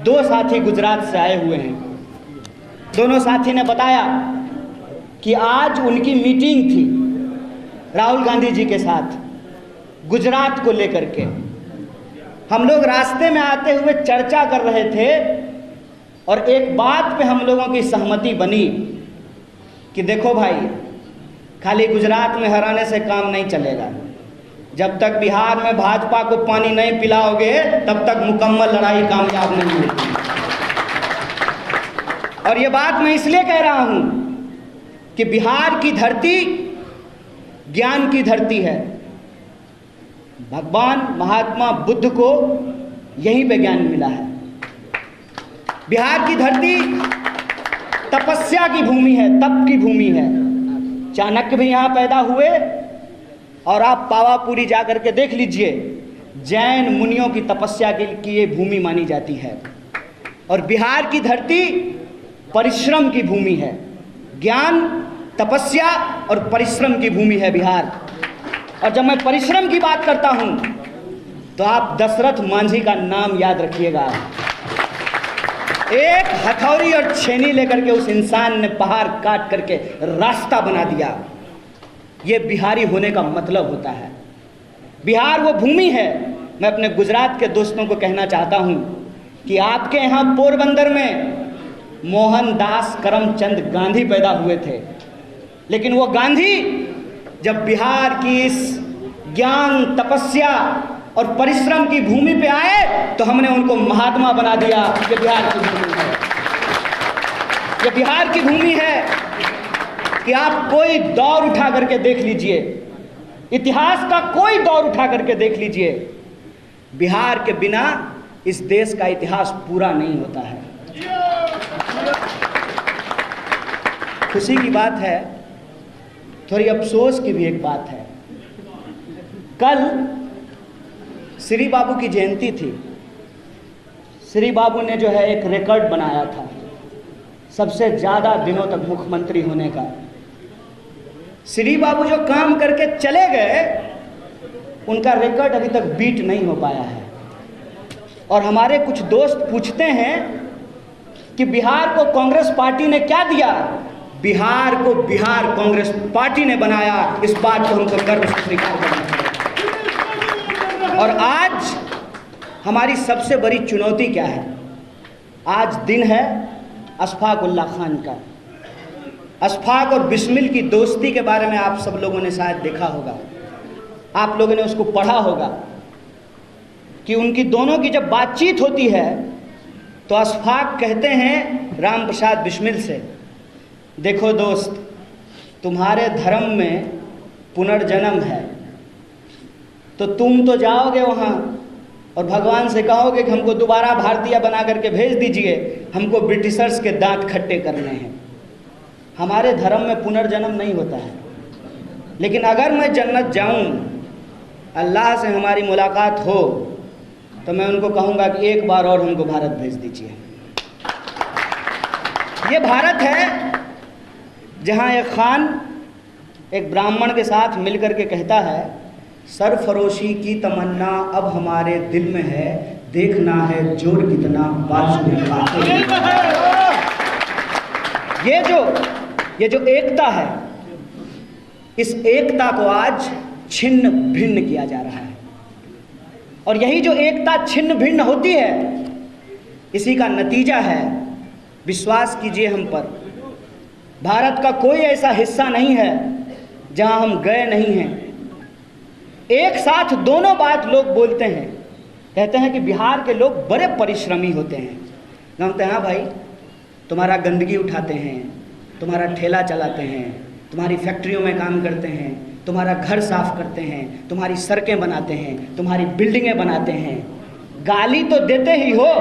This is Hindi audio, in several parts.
दो साथी गुजरात से आए हुए हैं। दोनों साथी ने बताया कि आज उनकी मीटिंग थी राहुल गांधी जी के साथ गुजरात को लेकर के। हम लोग रास्ते में आते हुए चर्चा कर रहे थे और एक बात पे हम लोगों की सहमति बनी कि देखो भाई, खाली गुजरात में हराने से काम नहीं चलेगा। जब तक बिहार में भाजपा को पानी नहीं पिलाओगे तब तक मुकम्मल लड़ाई कामयाब नहीं होगी। और ये बात मैं इसलिए कह रहा हूं कि बिहार की धरती ज्ञान की धरती है। भगवान महात्मा बुद्ध को यहीं पे ज्ञान मिला है। बिहार की धरती तपस्या की भूमि है, तप की भूमि है। चाणक्य भी यहाँ पैदा हुए और आप पावापुरी जा करके देख लीजिए, जैन मुनियों की तपस्या की ये भूमि मानी जाती है। और बिहार की धरती परिश्रम की भूमि है। ज्ञान, तपस्या और परिश्रम की भूमि है बिहार। और जब मैं परिश्रम की बात करता हूं तो आप दशरथ मांझी का नाम याद रखिएगा। एक हथौड़ी और छेनी लेकर के उस इंसान ने पहाड़ काट करके रास्ता बना दिया। ये बिहारी होने का मतलब होता है। बिहार वो भूमि है। मैं अपने गुजरात के दोस्तों को कहना चाहता हूं कि आपके यहाँ पोरबंदर में मोहनदास करमचंद गांधी पैदा हुए थे, लेकिन वो गांधी जब बिहार की इस ज्ञान, तपस्या और परिश्रम की भूमि पे आए तो हमने उनको महात्मा बना दिया। ये बिहार की भूमि है। ये बिहार की भूमि है कि आप कोई दौर उठा करके देख लीजिए, इतिहास का कोई दौर उठा करके देख लीजिए, बिहार के बिना इस देश का इतिहास पूरा नहीं होता है। खुशी की बात है, थोड़ी अफसोस की भी एक बात है। कल श्री बाबू की जयंती थी। श्री बाबू ने जो है एक रिकॉर्ड बनाया था सबसे ज़्यादा दिनों तक मुख्यमंत्री होने का। श्री बाबू जो काम करके चले गए उनका रिकॉर्ड अभी तक बीट नहीं हो पाया है। और हमारे कुछ दोस्त पूछते हैं कि बिहार को कांग्रेस पार्टी ने क्या दिया। बिहार को बिहार कांग्रेस पार्टी ने बनाया। इस बात को हमको गर्व से स्वीकार करना चाहिए। और आज हमारी सबसे बड़ी चुनौती क्या है? आज दिन है अशफाक उल्लाह खान का। अशफाक और बिस्मिल की दोस्ती के बारे में आप सब लोगों ने शायद देखा होगा, आप लोगों ने उसको पढ़ा होगा कि उनकी दोनों की जब बातचीत होती है तो अशफाक कहते हैं राम प्रसाद बिस्मिल से, देखो दोस्त, तुम्हारे धर्म में पुनर्जन्म है तो तुम तो जाओगे वहाँ और भगवान से कहोगे कि हमको दोबारा भारतीय बना करके भेज दीजिए, हमको ब्रिटिशर्स के दांत खट्टे करने हैं। हमारे धर्म में पुनर्जन्म नहीं होता है। लेकिन अगर मैं जन्नत जाऊं, अल्लाह से हमारी मुलाकात हो, तो मैं उनको कहूँगा कि एक बार और हमको भारत भेज दीजिए। ये भारत है जहाँ एक खान एक ब्राह्मण के साथ मिलकर के कहता है, सरफरोशी की तमन्ना अब हमारे दिल में है, देखना है जोर कितना बाजू में बातें। ये जो एकता है, इस एकता को आज छिन्न भिन्न किया जा रहा है। और यही जो एकता छिन्न भिन्न होती है, इसी का नतीजा है, विश्वास कीजिए हम पर, भारत का कोई ऐसा हिस्सा नहीं है जहां हम गए नहीं हैं। एक साथ दोनों बात लोग बोलते हैं, कहते हैं कि बिहार के लोग बड़े परिश्रमी होते हैं। कहते हैं हाँ भाई, तुम्हारा गंदगी उठाते हैं, तुम्हारा ठेला चलाते हैं, तुम्हारी फैक्ट्रियों में काम करते हैं, तुम्हारा घर साफ करते हैं, तुम्हारी सड़कें बनाते हैं, तुम्हारी बिल्डिंगें बनाते हैं। गाली तो देते ही हो,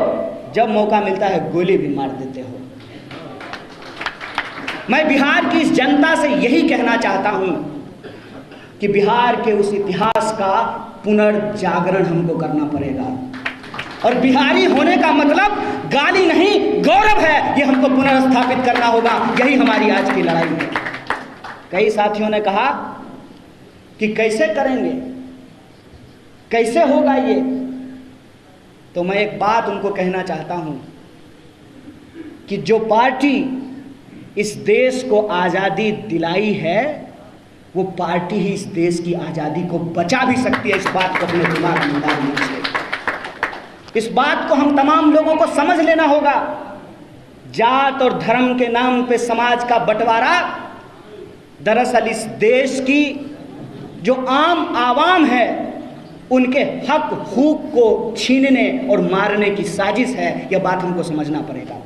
जब मौका मिलता है गोली भी मार देते हो। मैं बिहार की इस जनता से यही कहना चाहता हूं कि बिहार के उस इतिहास का पुनर्जागरण हमको करना पड़ेगा। और बिहारी होने का मतलब गाली नहीं, गौरव है। ये हमको पुनर्स्थापित करना होगा। यही हमारी आज की लड़ाई है। कई साथियों ने कहा कि कैसे करेंगे, कैसे होगा ये। तो मैं एक बात उनको कहना चाहता हूं कि जो पार्टी इस देश को आज़ादी दिलाई है वो पार्टी ही इस देश की आज़ादी को बचा भी सकती है। इस बात को अपने दिमाग में डालना चाहिए। इस बात को हम तमाम लोगों को समझ लेना होगा। जात और धर्म के नाम पे समाज का बंटवारा दरअसल इस देश की जो आम आवाम है उनके हक हुकूक को छीनने और मारने की साजिश है। यह बात हमको समझना पड़ेगा।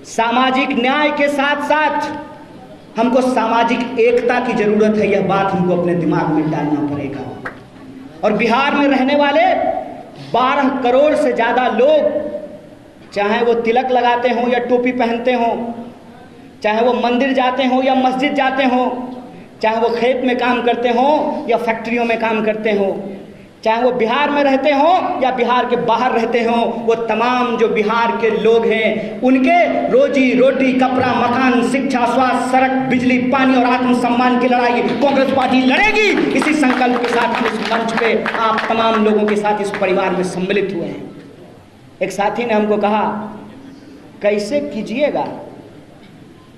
सामाजिक न्याय के साथ साथ हमको सामाजिक एकता की जरूरत है। यह बात हमको अपने दिमाग में डालना पड़ेगा। और बिहार में रहने वाले 12 करोड़ से ज़्यादा लोग, चाहे वो तिलक लगाते हों या टोपी पहनते हों, चाहे वो मंदिर जाते हों या मस्जिद जाते हों, चाहे वो खेत में काम करते हों या फैक्ट्रियों में काम करते हों, चाहे वो बिहार में रहते हों या बिहार के बाहर रहते हों, वो तमाम जो बिहार के लोग हैं उनके रोजी रोटी, कपड़ा, मकान, शिक्षा, स्वास्थ्य, सड़क, बिजली, पानी और आत्मसम्मान की लड़ाई कांग्रेस पार्टी लड़ेगी। इसी संकल्प के साथ हम इस मंच पे आप तमाम लोगों के साथ इस परिवार में सम्मिलित हुए हैं। एक साथी ने हमको कहा कैसे कीजिएगा,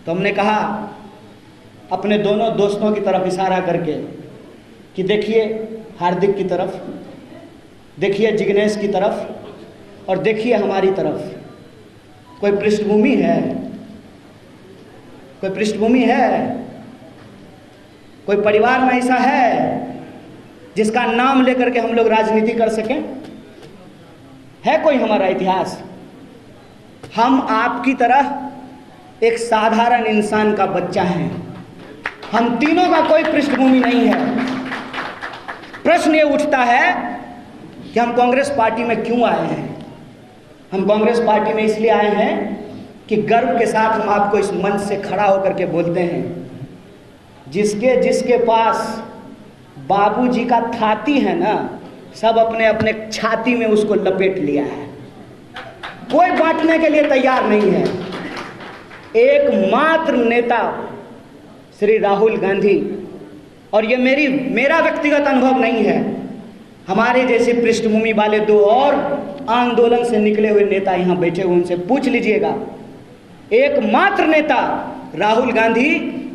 तो हमने कहा अपने दोनों दोस्तों की तरफ इशारा करके कि देखिए हार्दिक की तरफ, देखिए जिग्नेश की तरफ और देखिए हमारी तरफ। कोई पृष्ठभूमि है, कोई पृष्ठभूमि है, कोई परिवार में ऐसा है जिसका नाम लेकर के हम लोग राजनीति कर सकें? है कोई हमारा इतिहास? हम आपकी तरह एक साधारण इंसान का बच्चा है। हम तीनों का कोई पृष्ठभूमि नहीं है। प्रश्न ये उठता है कि हम कांग्रेस पार्टी में क्यों आए हैं। हम कांग्रेस पार्टी में इसलिए आए हैं कि गर्व के साथ हम आपको इस मंच से खड़ा होकर के बोलते हैं, जिसके जिसके पास बाबूजी का थाती है ना, सब अपने अपने छाती में उसको लपेट लिया है। कोई बांटने के लिए तैयार नहीं है। एकमात्र नेता श्री राहुल गांधी, और ये मेरा व्यक्तिगत अनुभव नहीं है, हमारे जैसे पृष्ठभूमि वाले 2 और आंदोलन से निकले हुए नेता यहाँ बैठे हुए, उनसे पूछ लीजिएगा। एकमात्र नेता राहुल गांधी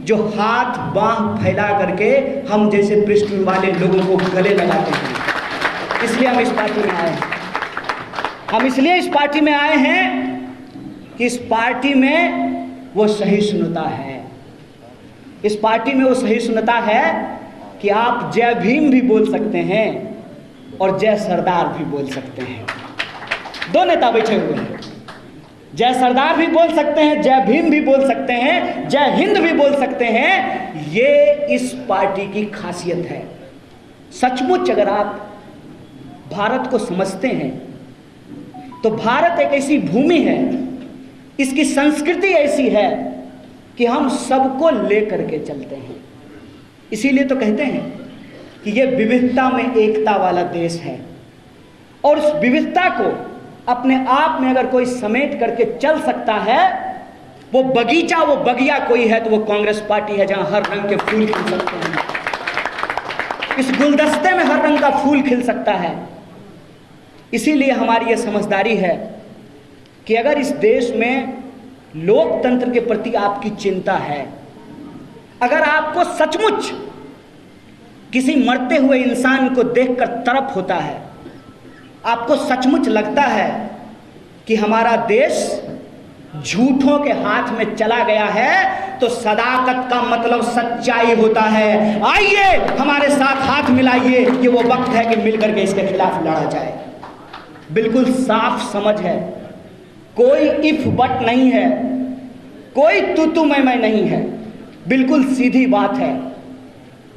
जो हाथ बांह फैला करके हम जैसे पृष्ठभूमि वाले लोगों को गले लगाते हैं। इसलिए हम इस पार्टी में आए हैं। हम इसलिए इस पार्टी में आए हैं कि इस पार्टी में वो सहिष्णुता है। इस पार्टी में वो सहिष्णुता है कि आप जय भीम भी बोल सकते हैं और जय सरदार भी बोल सकते हैं। 2 नेता बैठे हुए हैं, जय सरदार भी बोल सकते हैं, जय भीम भी बोल सकते हैं, जय हिंद भी बोल सकते हैं। ये इस पार्टी की खासियत है। सचमुच अगर आप भारत को समझते हैं तो भारत एक ऐसी भूमि है, इसकी संस्कृति ऐसी है कि हम सबको लेकर के चलते हैं। इसीलिए तो कहते हैं कि ये विविधता में एकता वाला देश है। और उस विविधता को अपने आप में अगर कोई समेट करके चल सकता है, वो बगीचा, वो बगिया कोई है तो वो कांग्रेस पार्टी है, जहां हर रंग के फूल खिल सकते हैं। इस गुलदस्ते में हर रंग का फूल खिल सकता है। इसीलिए हमारी ये समझदारी है कि अगर इस देश में लोकतंत्र के प्रति आपकी चिंता है, अगर आपको सचमुच किसी मरते हुए इंसान को देखकर तरफ होता है, आपको सचमुच लगता है कि हमारा देश झूठों के हाथ में चला गया है, तो सदाकत का मतलब सच्चाई होता है। आइए हमारे साथ हाथ मिलाइए, ये वो वक्त है कि मिलकर के इसके खिलाफ लड़ा जाए। बिल्कुल साफ समझ है, कोई इफ बट नहीं है, कोई तू मैं नहीं है, बिल्कुल सीधी बात है।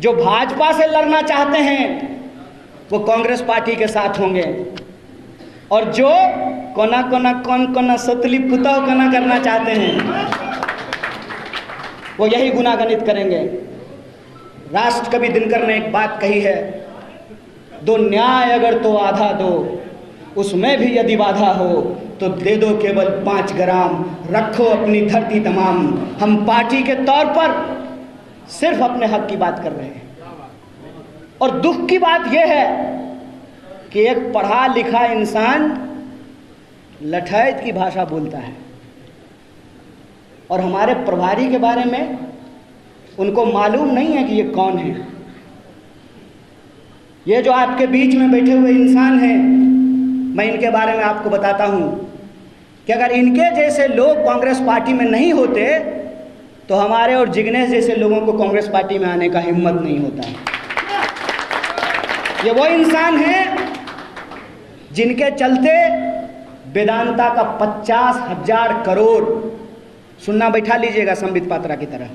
जो भाजपा से लड़ना चाहते हैं वो कांग्रेस पार्टी के साथ होंगे, और जो कौन सतली पुताव कना करना चाहते हैं वो यही गुनागणित करेंगे। राष्ट्र कवि दिनकर ने एक बात कही है, दो न्याय अगर तो आधा दो, उसमें भी यदि बाधा हो तो दे दो केवल 5 ग्राम, रखो अपनी धरती तमाम। हम पार्टी के तौर पर सिर्फ अपने हक की बात कर रहे हैं। और दुख की बात यह है कि एक पढ़ा लिखा इंसान लठैत की भाषा बोलता है। और हमारे प्रभारी के बारे में उनको मालूम नहीं है कि ये कौन है। ये जो आपके बीच में बैठे हुए इंसान हैं, मैं इनके बारे में आपको बताता हूं कि अगर इनके जैसे लोग कांग्रेस पार्टी में नहीं होते तो हमारे और जिग्नेश जैसे लोगों को कांग्रेस पार्टी में आने का हिम्मत नहीं होता है। ये वो इंसान हैं जिनके चलते वेदांता का 50,000 करोड़, सुनना बैठा लीजिएगा संबित पात्रा की तरह,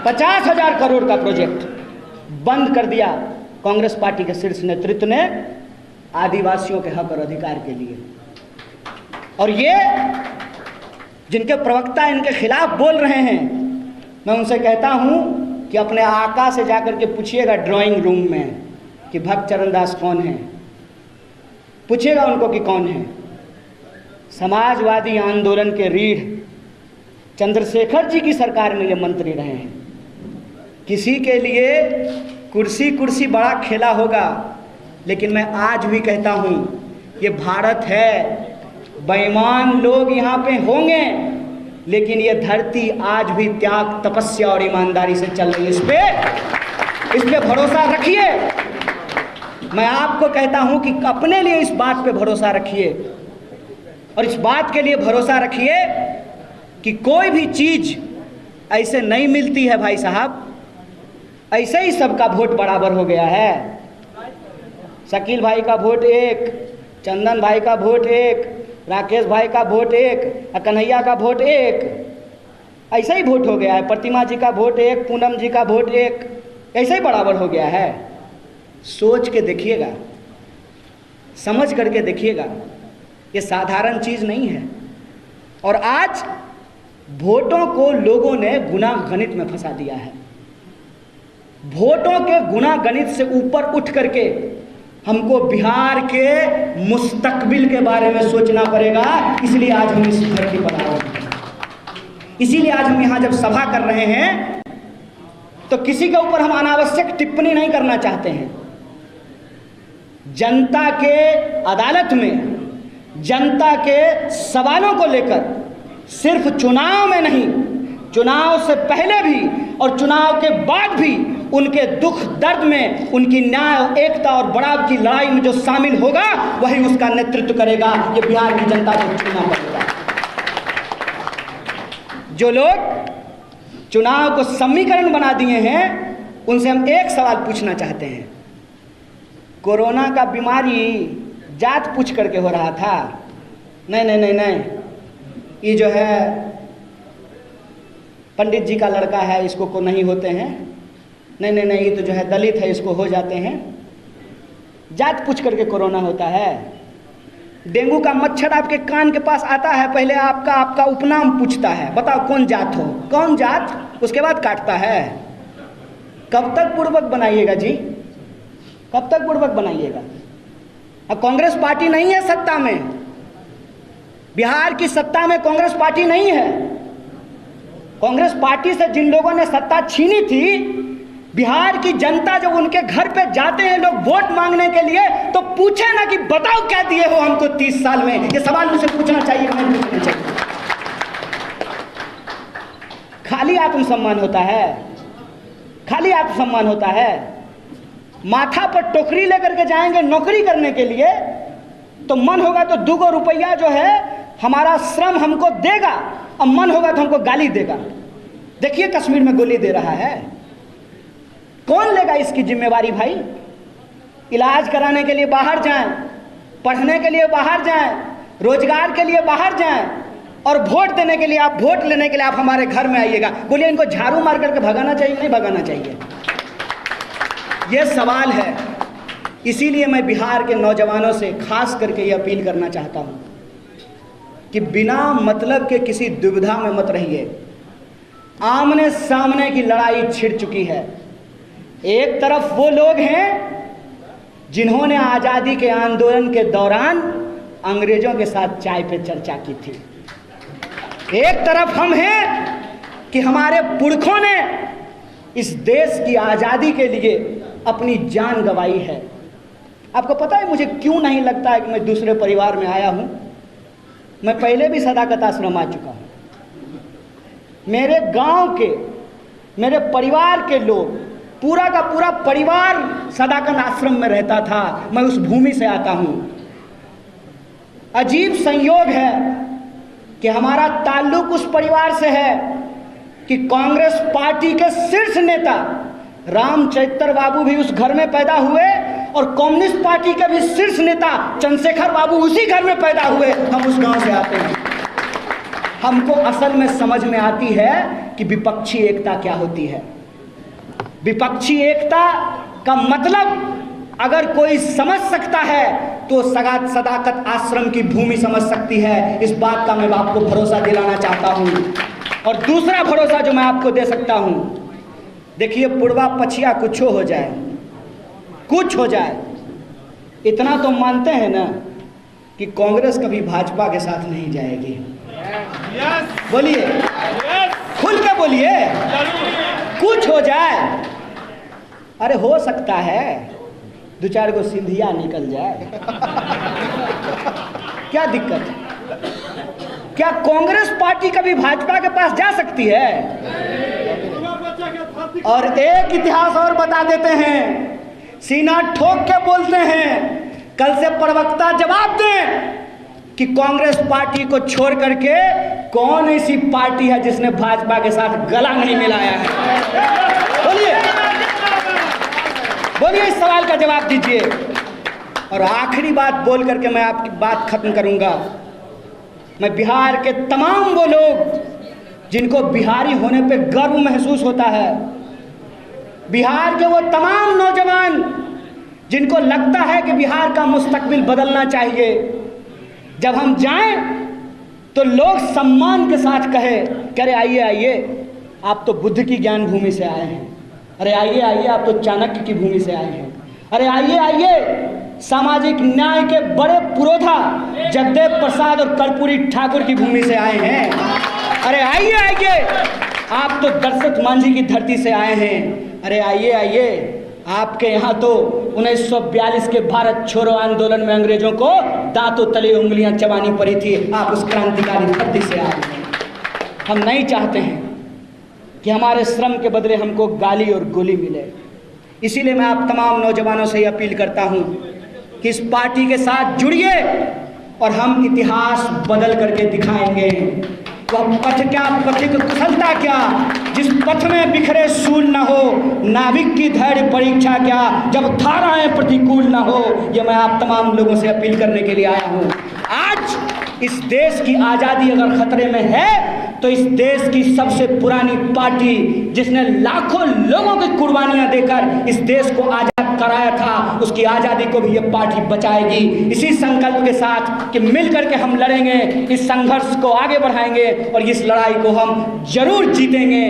50,000 करोड़ का प्रोजेक्ट बंद कर दिया कांग्रेस पार्टी के शीर्ष नेतृत्व ने आदिवासियों के हक और अधिकार के लिए। और ये जिनके प्रवक्ता इनके खिलाफ बोल रहे हैं, मैं उनसे कहता हूं कि अपने आका से जाकर के पूछिएगा ड्राइंग रूम में कि भक्त चरण दास कौन है, पूछिएगा उनको कि कौन है। समाजवादी आंदोलन के रीढ़ चंद्रशेखर जी की सरकार में ये मंत्री रहे हैं। किसी के लिए कुर्सी कुर्सी बड़ा खेला होगा, लेकिन मैं आज भी कहता हूं ये भारत है, बेईमान लोग यहाँ पे होंगे, लेकिन ये धरती आज भी त्याग, तपस्या और ईमानदारी से चल रही है। इस पे भरोसा रखिए। मैं आपको कहता हूं कि अपने लिए इस बात पे भरोसा रखिए, और इस बात के लिए भरोसा रखिए कि कोई भी चीज ऐसे नहीं मिलती है भाई साहब, ऐसे ही सबका वोट बराबर हो गया है। शकील भाई का वोट एक, चंदन भाई का वोट एक, राकेश भाई का वोट एक, कन्हैया का वोट एक, ऐसे ही वोट हो गया है। प्रतिमा जी का वोट एक, पूनम जी का वोट एक, ऐसे ही बराबर हो गया है। सोच के देखिएगा, समझ करके देखिएगा, ये साधारण चीज नहीं है। और आज वोटों को लोगों ने गुना गणित में फंसा दिया है। वोटों के गुना गणित से ऊपर उठ करके हमको बिहार के मुस्तकबिल के बारे में सोचना पड़ेगा। इसलिए आज हम इस धरती पर आए हैं, इसीलिए आज हम यहाँ जब सभा कर रहे हैं तो किसी के ऊपर हम अनावश्यक टिप्पणी नहीं करना चाहते हैं। जनता के अदालत में जनता के सवालों को लेकर सिर्फ चुनाव में नहीं, चुनाव से पहले भी और चुनाव के बाद भी उनके दुख दर्द में, उनकी न्याय, एकता और बराबरी की लड़ाई में जो शामिल होगा वही उसका नेतृत्व करेगा। ये बिहार की जनता को चुनना पड़ेगा। जो लोग चुनाव को समीकरण बना दिए हैं उनसे हम एक सवाल पूछना चाहते हैं। कोरोना का बीमारी जात पूछ करके हो रहा था? नहीं नहीं नहीं नहीं, ये जो है पंडित जी का लड़का है, इसको को नहीं होते हैं। नहीं नहीं नहीं, ये तो जो है दलित है, इसको हो जाते हैं। जात पूछ करके कोरोना होता है। डेंगू का मच्छर आपके कान के पास आता है, पहले आपका उपनाम पूछता है, बताओ कौन जात हो, कौन जात, उसके बाद काटता है। कब तक पूर्वक बनाइएगा जी, कब तक पूर्वक बनाइएगा? अब कांग्रेस पार्टी नहीं है सत्ता में, बिहार की सत्ता में कांग्रेस पार्टी नहीं है। कांग्रेस पार्टी से जिन लोगों ने सत्ता छीनी थी, बिहार की जनता जब उनके घर पे जाते हैं लोग वोट मांगने के लिए, तो पूछे ना कि बताओ क्या दिए हो हमको 30 साल में। ये सवाल मुझे पूछना चाहिए कि नहीं पूछना चाहिए? खाली आत्मसम्मान होता है, खाली आत्मसम्मान होता है। माथा पर टोकरी लेकर के जाएंगे नौकरी करने के लिए, तो मन होगा तो 2 रुपया जो है हमारा श्रम हमको देगा, और मन होगा तो हमको गाली देगा। देखिए कश्मीर में गोली दे रहा है, कौन लेगा इसकी जिम्मेवारी भाई? इलाज कराने के लिए बाहर जाएं, पढ़ने के लिए बाहर जाएं, रोजगार के लिए बाहर जाएं, और वोट देने के लिए, आप वोट लेने के लिए आप हमारे घर में आइएगा। बोलिए इनको झाड़ू मार करके भगाना चाहिए नहीं भगाना चाहिए? ये सवाल है। इसीलिए मैं बिहार के नौजवानों से खास करके ये अपील करना चाहता हूं कि बिना मतलब के किसी दुविधा में मत रहिए। आमने सामने की लड़ाई छिड़ चुकी है। एक तरफ वो लोग हैं जिन्होंने आज़ादी के आंदोलन के दौरान अंग्रेजों के साथ चाय पे चर्चा की थी, एक तरफ हम हैं कि हमारे पुरखों ने इस देश की आज़ादी के लिए अपनी जान गंवाई है। आपको पता है मुझे क्यों नहीं लगता है कि मैं दूसरे परिवार में आया हूं? मैं पहले भी सदाकत आश्रम आ चुका हूं। मेरे गांव के, मेरे परिवार के लोग, पूरा का पूरा परिवार सदाकत आश्रम में रहता था। मैं उस भूमि से आता हूं। अजीब संयोग है कि हमारा ताल्लुक उस परिवार से है कि कांग्रेस पार्टी के शीर्ष नेता रामचरित्र बाबू भी उस घर में पैदा हुए और कम्युनिस्ट पार्टी के भी शीर्ष नेता चंद्रशेखर बाबू उसी घर में पैदा हुए। हम उस गांव से आते हैं। हमको असल में समझ में आती है कि विपक्षी एकता क्या होती है। विपक्षी एकता का मतलब अगर कोई समझ सकता है तो सदाकत आश्रम की भूमि समझ सकती है। इस बात का मैं आपको भरोसा दिलाना चाहता हूं। और दूसरा भरोसा जो मैं आपको दे सकता हूं, देखिए पुड़वा पछिया कुछ हो जाए, कुछ हो जाए, इतना तो मानते हैं ना कि कांग्रेस कभी भाजपा के साथ नहीं जाएगी। बोलिए, खुल के बोलिए, कुछ हो जाए। अरे हो सकता है दो चार को सिंधिया निकल जाए, क्या दिक्कत है? क्या कांग्रेस पार्टी कभी भाजपा के पास जा सकती है? और एक इतिहास और बता देते हैं, सीना ठोक के बोलते हैं, कल से प्रवक्ता जवाब दें कि कांग्रेस पार्टी को छोड़ करके कौन ऐसी पार्टी है जिसने भाजपा के साथ गला नहीं मिलाया है? बोलिए, बोलिए, इस सवाल का जवाब दीजिए। और आखिरी बात बोल करके मैं आपकी बात खत्म करूंगा। मैं बिहार के तमाम वो लोग जिनको बिहारी होने पे गर्व महसूस होता है, बिहार के वो तमाम नौजवान जिनको लगता है कि बिहार का मुस्तकबिल बदलना चाहिए, जब हम जाएं तो लोग सम्मान के साथ कहे कि अरे आइए आइए, आप तो बुद्ध की ज्ञान भूमि से आए हैं। अरे आइए आइए, आप तो चाणक्य की भूमि से आए हैं। अरे आइए आइए, सामाजिक न्याय के बड़े पुरोधा जगदेव प्रसाद और कर्पूरी ठाकुर की भूमि से आए हैं। अरे आइए आइए, आप तो दशरथ मांझी की धरती से आए हैं। अरे आइए आइए, आपके यहाँ तो 1942 के भारत छोड़ो आंदोलन में अंग्रेजों को दांतों तले उंगलियां चबानी पड़ी थी। आप उस क्रांतिकारी धरती से आए हैं। हम नहीं चाहते हैं कि हमारे श्रम के बदले हमको गाली और गोली मिले। इसीलिए मैं आप तमाम नौजवानों से अपील करता हूं कि इस पार्टी के साथ जुड़िए और हम इतिहास बदल करके दिखाएंगे। वह पथ क्या, पथिक कुशलता क्या, जिस पथ में बिखरे सूल न हो, नाविक की धैर्य परीक्षा क्या, जब धाराएं प्रतिकूल न हो। ये मैं आप तमाम लोगों से अपील करने के लिए आया हूं। आज इस देश की आज़ादी अगर खतरे में है तो इस देश की सबसे पुरानी पार्टी जिसने लाखों लोगों की कुर्बानियां देकर इस देश को आजाद कराया था, उसकी आज़ादी को भी ये पार्टी बचाएगी। इसी संकल्प के साथ कि मिलकर के हम लड़ेंगे, इस संघर्ष को आगे बढ़ाएंगे और इस लड़ाई को हम जरूर जीतेंगे।